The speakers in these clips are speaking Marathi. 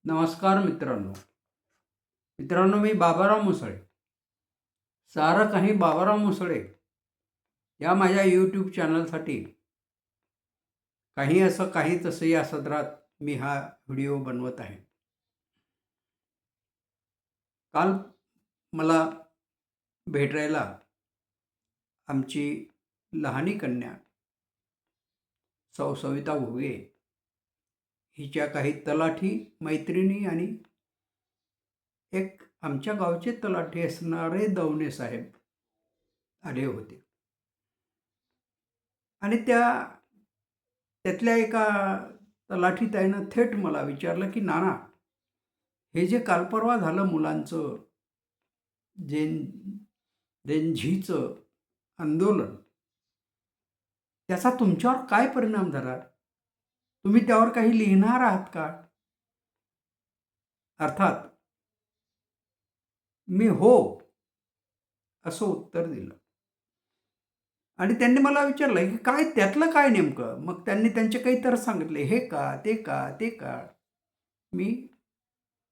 नमस्कार मित्रांनो मी बाबाराव मुसळे. सारं काही बाबाराव मुसळे या माझ्या यूट्यूब चॅनलसाठी काही असं काही तसं या सदरात मी हा व्हिडिओ बनवत आहे. काल मला भेटायला आमची लहानी कन्या सविता घुगे हिच्या काही तलाठी मैत्रिणी आणि एक आमच्या गावचे तलाठी असणारे दवणे साहेब आले होते. आणि त्यातल्या एका तलाठीताईनं थेट मला विचारलं की नाना, हे जे काल परवा झालं मुलांचं झीचं आंदोलन, त्याचा तुमच्यावर काय परिणाम झाला? तुम्ही त्यावर काही लिहिणार आहात का? अर्थात मी हो असं उत्तर दिलं. आणि त्यांनी मला विचारलं की काय त्यातलं काय नेमकं? मग त्यांनी त्यांचे काही तर सांगितले, हे का ते का ते का. मी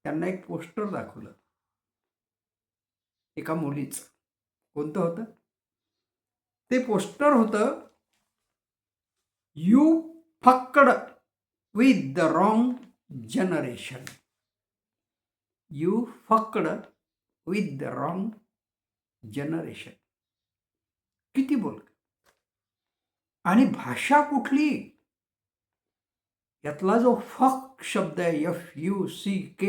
त्यांना एक पोस्टर दाखवलं एका मुलीचं. कोणतं होतं ते पोस्टर? होतं, you fucked with the wrong generation. You fucked with the wrong generation. किती बोल. आणि भाषा कुठली? यातला जो फक शब्द आहे, FUCK,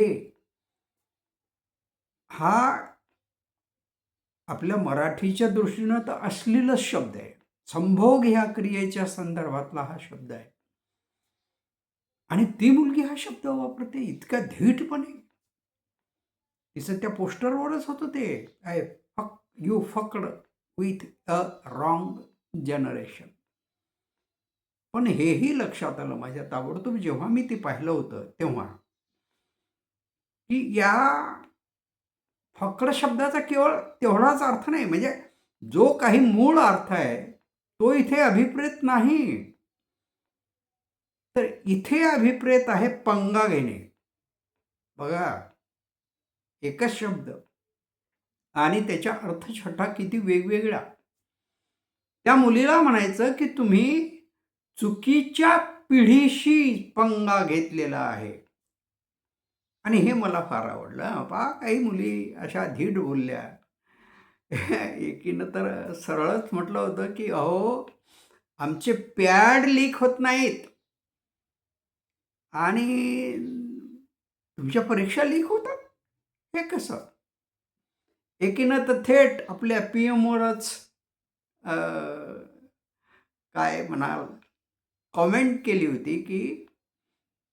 हा आपल्या मराठीच्या दृष्टीनं तर अश्लीलच शब्द आहे. संभोग ह्या क्रियेच्या संदर्भातला हा शब्द आहे. आणि ती मुलगी हा शब्द वापरते इतक्या धीटपणे. तिचं त्या पोस्टरवरच होतं ते, you fucked with a wrong generation. पण हेही लक्षात आलं माझ्या ताबडतोब जेव्हा मी ते पाहिलं होतं तेव्हा, की या फकड शब्दाचा केवळ तेवढाच अर्थ नाही, म्हणजे जो काही मूळ अर्थ आहे तो इथे अभिप्रेत नाही. तर इथे अभिप्रेत आहे पंगा घेणे. बघा, एकच शब्द आणि त्याच्या अर्थछटा किती वेगवेगळ्या. त्या मुलीला म्हणायचं की तुम्ही चुकीच्या पिढीशी पंगा घेतलेला आहे. आणि हे मला फार आवडलं. काही मुली अशा धीट बोलल्या. एकीनं तर सरळच म्हटलं होतं की अहो, आमचे पॅड लीक होत नाहीत आणि तुमच्या परीक्षा लीक होतात, हे कसं? एकीनं तर थेट आपल्या PM-वरच काय म्हणाल कॉमेंट केली होती की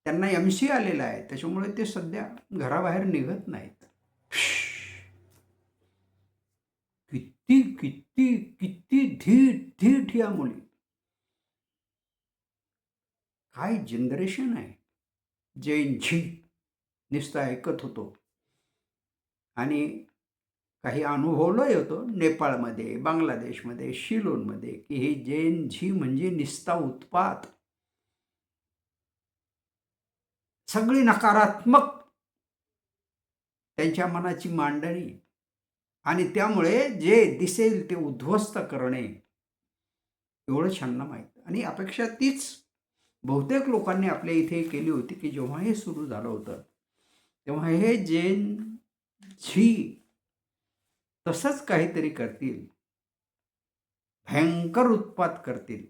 त्यांना MC आलेला आहे, त्याच्यामुळे ते सध्या घराबाहेर निघत नाहीत. किती किती किती धीट या मुली. काय जनरेशन आहे. जैन झी नुसतं ऐकत होतो आणि काही अनुभवलंही होतो नेपाळमध्ये, बांगलादेशमध्ये, शिलोनमध्ये, की हे जैन झी म्हणजे निस्ता उत्पात, सगळी नकारात्मक त्यांच्या मनाची मांडणी. आणि त्यामुळे जे दिसेल ते उद्ध्वस्त करणे, एवढं छान माहीत. आणि अपेक्षा तीच बहुतेक लोकांनी आपल्या इथे केली होती की जेव्हा हे सुरू झालं होतं तेव्हा हे जैन झी तसंच काहीतरी करतील, भयंकर उत्पात करतील.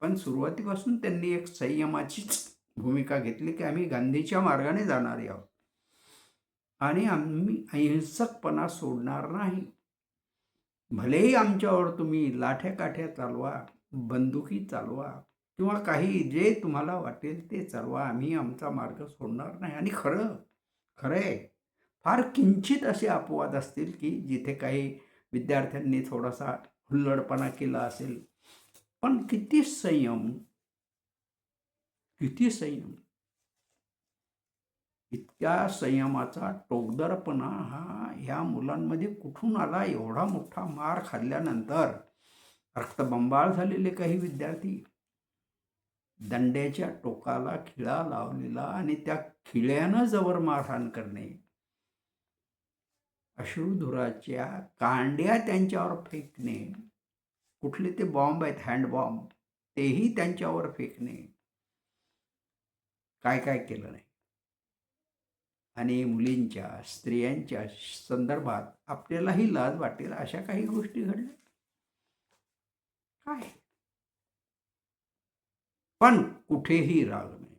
पण सुरुवातीपासून त्यांनी एक संयमाचीच भूमिका घेतली की आम्ही गांधीच्या मार्गाने जाणारे आहोत आणि आम्ही अहिंसकपणा सोडणार नाही. भलेही आमच्यावर तुम्ही लाठ्या काठ्या चालवा, बंदुकी चालवा किंवा काही जे तुम्हाला वाटेल ते चालवा, आम्ही आमचा मार्ग सोडणार नाही. आणि खरंय, फार किंचित असे अपवाद असतील की जिथे काही विद्यार्थ्यांनी थोडासा हुल्लडपणा केला असेल. पण किती संयम, किती संयम. इतक्या संयमाचा टोकदारपणा हा ह्या मुलांमध्ये कुठून आला? एवढा मोठा मार खाल्ल्यानंतर रक्तबंबाळ झालेले काही विद्यार्थी. दंड्याच्या टोकाला खिळा लावलेला आणि त्या खिळ्यानं जबर मारहाण करणे, अश्रुधुराच्या कांड्या त्यांच्यावर फेकणे, कुठले ते बॉम्ब आहेत हँडबॉम्ब तेही त्यांच्यावर फेकणे, काय काय केलं नाही. आणि मुलींच्या स्त्रियांच्या संदर्भात आपल्यालाही लाज वाटेल अशा काही गोष्टी घडल्या काय. पण कुठेही राग नाही.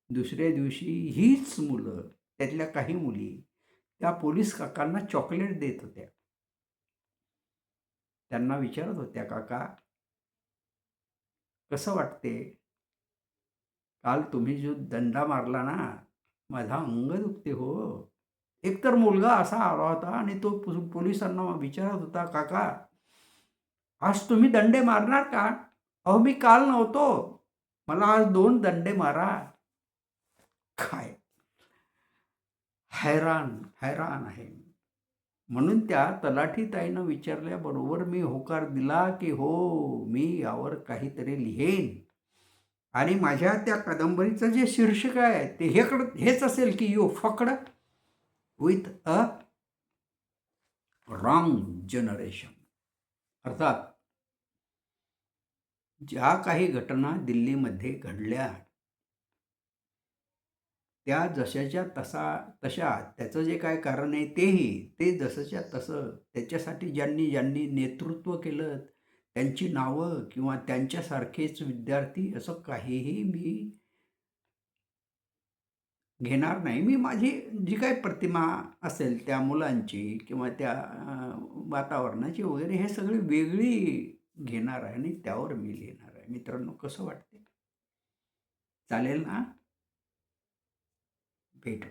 दुसऱ्या दिवशी हीच मुलं, त्यातल्या काही मुली त्या पोलीस काकांना चॉकलेट देत होत्या. त्यांना विचारत होत्या, काका कसं वाटते, काल तुम्ही जो दंडा मारला ना, माझा अंग दुखते हो. एकतर मुलगा असा आला होता आणि तो पोलिसांना विचारत होता, काका आज तुम्ही दंडे मारणार का. अहो मी काल नव्हतो, मला आज 2 दंडे मारा. काय हैराण हैराण आहे. म्हणून त्या तलाठीताईनं विचारल्याबरोबर मी होकार दिला की हो, मी यावर काहीतरी लिहेन. आणि माझ्या त्या कादंबरीचं जे शीर्षक आहे ते हेच असेल की you fucked with a wrong generation. अर्थात ज्या काही घटना दिल्लीमध्ये घडल्या त्या जशाच्या तशा त्याचं जे काय कारण आहे ते जसंच्या तसं त्याच्यासाठी ज्यांनी ज्यांनी नेतृत्व केलं त्यांची नावं किंवा त्यांच्यासारखेच विद्यार्थी असं काहीही मी घेणार नाही. मी माझी जी काही प्रतिमा असेल त्या मुलांची किंवा त्या वातावरणाची वगैरे हे सगळी वेगळी घेणार आहे आणि त्यावर मी लिहिणार आहे. मित्रांनो कसं वाटते, चालेल ना. भेटू.